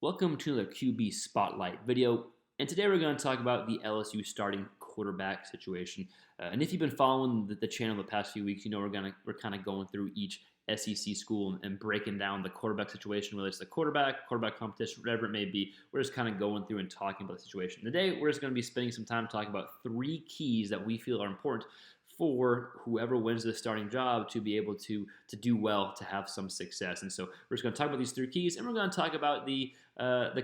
Welcome to the QB Spotlight video, and today we're going to talk about the LSU starting quarterback situation. And if you've been following the channel the past few weeks, you know we're kind of going through each SEC school and breaking down the quarterback situation, whether it's the quarterback competition, whatever it may be. We're just kind of going through and talking about the situation. Today, we're just going to be spending some time talking about three keys that we feel are important for whoever wins the starting job to be able to do well, to have some success. And so we're just going to talk about these three keys, and we're going to talk about the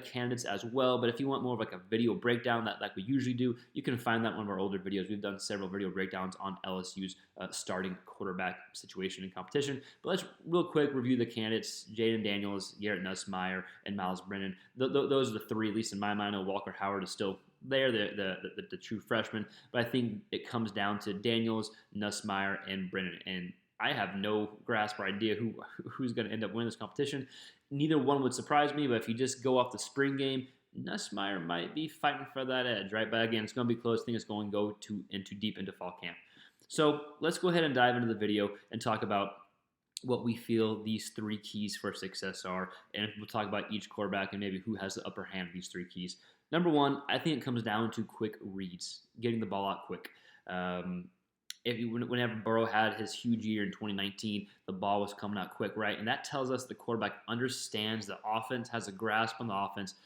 candidates as well. But if you want more of like a video breakdown that like we usually do, you can find that in one of our older videos. We've done several video breakdowns on LSU's starting quarterback situation and competition. But let's real quick review the candidates: Jaden Daniels, Garrett Nussmeier, and Miles Brennan. Those are the three, at least in my mind. I know Walker Howard is still there, the true freshman, but I think it comes down to Daniels, Nussmeier, and Brennan. And I have no grasp or idea who's going to end up winning this competition. Neither one would surprise me, but if you just go off the spring game, Nussmeier might be fighting for that edge, right? But again, it's going to be close. I think it's going to go deep into fall camp. So let's go ahead and dive into the video and talk about what we feel these three keys for success are, and we'll talk about each quarterback and maybe who has the upper hand of these three keys. Number one, I think it comes down to quick reads, getting the ball out quick. Whenever Burrow had his huge year in 2019, the ball was coming out quick, right? And that tells us the quarterback understands the offense, has a grasp on the offense,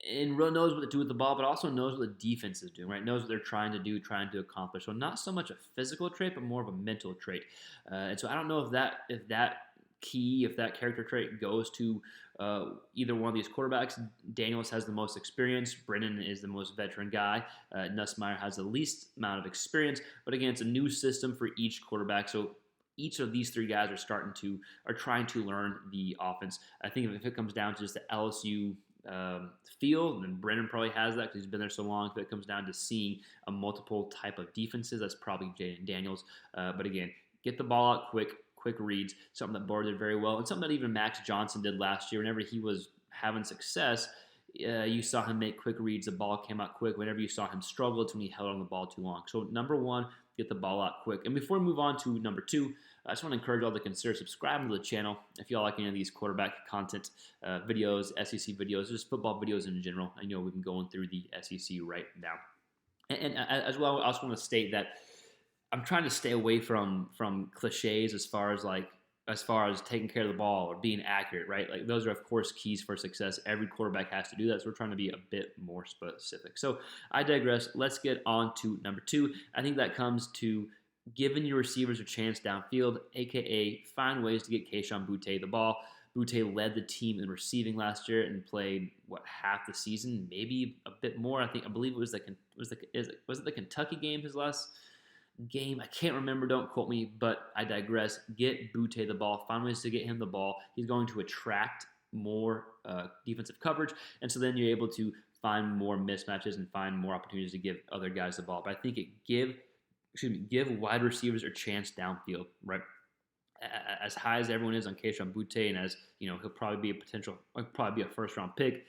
and really knows what to do with the ball, but also knows what the defense is doing, right? Knows what they're trying to do, trying to accomplish. So not so much a physical trait, but more of a mental trait. And so I don't know if that character trait goes to either one of these quarterbacks. Daniels has the most experience. Brennan is the most veteran guy. Nussmeier has the least amount of experience. But again, it's a new system for each quarterback. So each of these three guys are trying to learn the offense. I think if it comes down to just the LSU field, and Brennan probably has that because he's been there so long. If it comes down to seeing a multiple type of defenses, that's probably Jaden Daniels. But again, get the ball out quick reads, something that Burrow did very well, and something that even Max Johnson did last year. Whenever he was having success, you saw him make quick reads. The ball came out quick. Whenever you saw him struggle, it's when he held on the ball too long. So number one, get the ball out quick. And before we move on to number two, I just want to encourage all to consider subscribing to the channel if y'all like any of these quarterback content videos, SEC videos, just football videos in general. I know we've been going through the SEC right now. And as well, I also want to state that I'm trying to stay away from cliches as far as taking care of the ball or being accurate, right? Like those are of course keys for success. Every quarterback has to do that, so we're trying to be a bit more specific. So I digress. Let's get on to number two. I think that comes to giving your receivers a chance downfield, aka find ways to get Kayshon Boutte the ball. Boutte led the team in receiving last year and played half the season, maybe a bit more. I believe it was the Kentucky game, his last game. I can't remember, don't quote me, but I digress. Get Boutte the ball. Find ways to get him the ball. He's going to attract more defensive coverage, and so then you're able to find more mismatches and find more opportunities to give other guys the ball. But I think give wide receivers a chance downfield, right? As high as everyone is on Kayshon Boutte, and as you know, he'll probably be a first round pick.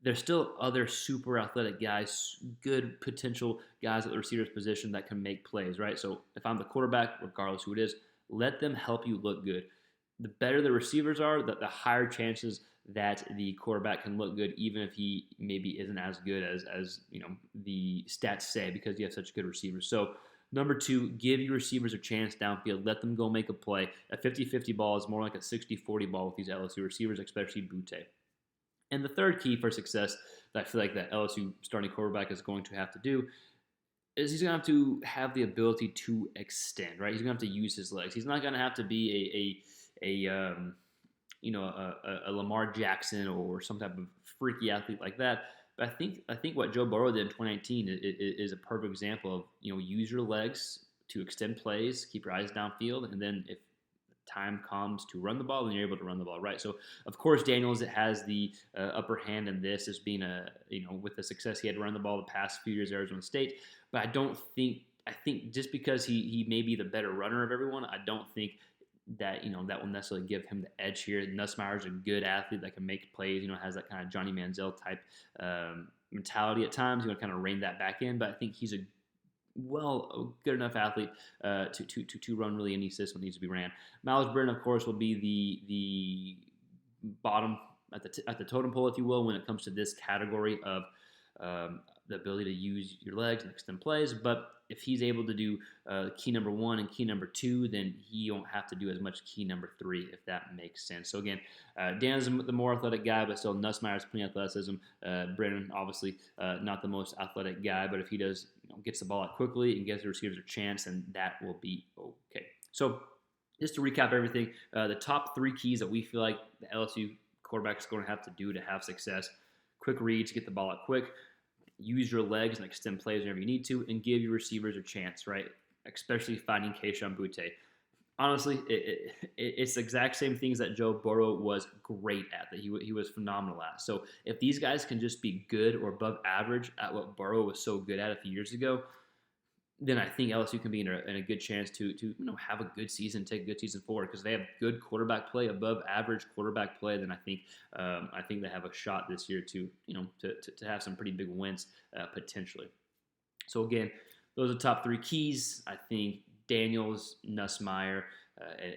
There's still other super athletic guys, good potential guys at the receiver's position that can make plays, right? So if I'm the quarterback, regardless who it is, let them help you look good. The better the receivers are, the higher chances that the quarterback can look good, even if he maybe isn't as good as you know the stats say, because you have such good receivers. So number two, give your receivers a chance downfield. Let them go make a play. A 50-50 ball is more like a 60-40 ball with these LSU receivers, especially Boutte. And the third key for success that I feel like that LSU starting quarterback is going to have to do is he's going to have the ability to extend, right? He's going to have to use his legs. He's not going to have to be a Lamar Jackson or some type of freaky athlete like that. But I think what Joe Burrow did in 2019 is a perfect example of, you know, use your legs to extend plays, keep your eyes downfield, and then if time comes to run the ball, then you're able to run the ball, right? So, of course, Daniels has the upper hand in this as being with the success he had to run the ball the past few years at Arizona State. But I think just because he may be the better runner of everyone, I don't think that, that will necessarily give him the edge here. Nussmeier's a good athlete that can make plays, has that kind of Johnny Manziel type mentality at times. You want to kind of rein that back in, but I think he's a good enough athlete to run really any system that needs to be ran. Miles Brennan, of course, will be the bottom at the totem pole, if you will, when it comes to this category of the ability to use your legs and extend plays. But if he's able to do key number 1 and key number 2, then he won't have to do as much key number 3, if that makes sense. So again, Dan's the more athletic guy, but still Nussmeier's plenty of athleticism. Brennan, obviously, not the most athletic guy, but if he does gets the ball out quickly and gives the receivers a chance, then that will be okay. So just to recap everything, the top 3 keys that we feel like the LSU quarterback is going to have to do to have success: quick reads, get the ball out quick, use your legs and extend plays whenever you need to, and give your receivers a chance, right? Especially finding Keishon Butte. Honestly, it's the exact same things that Joe Burrow was great at, that he was phenomenal at. So if these guys can just be good or above average at what Burrow was so good at a few years ago, then I think LSU can be in a good chance to have a good season, take a good season forward, because they have good quarterback play, above average quarterback play. Then I think they have a shot this year to have some pretty big wins potentially. So again, those are the top 3 keys. I think Daniels, Nussmeier,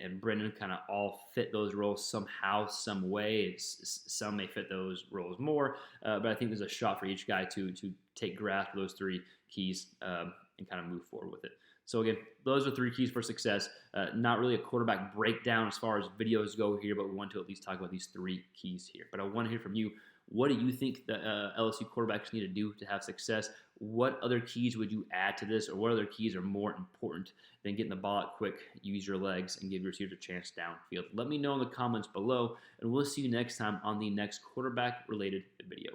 and Brennan kind of all fit those roles somehow, some way. Some may fit those roles more, but I think there's a shot for each guy to take grasp of those 3 keys and kind of move forward with it. So again, those are 3 keys for success. Not really a quarterback breakdown as far as videos go here, but we want to at least talk about these 3 keys here. But I want to hear from you. What do you think the LSU quarterbacks need to do to have success? What other keys would you add to this, or what other keys are more important than getting the ball out quick, use your legs, and give your receivers a chance downfield? Let me know in the comments below, and we'll see you next time on the next quarterback-related video.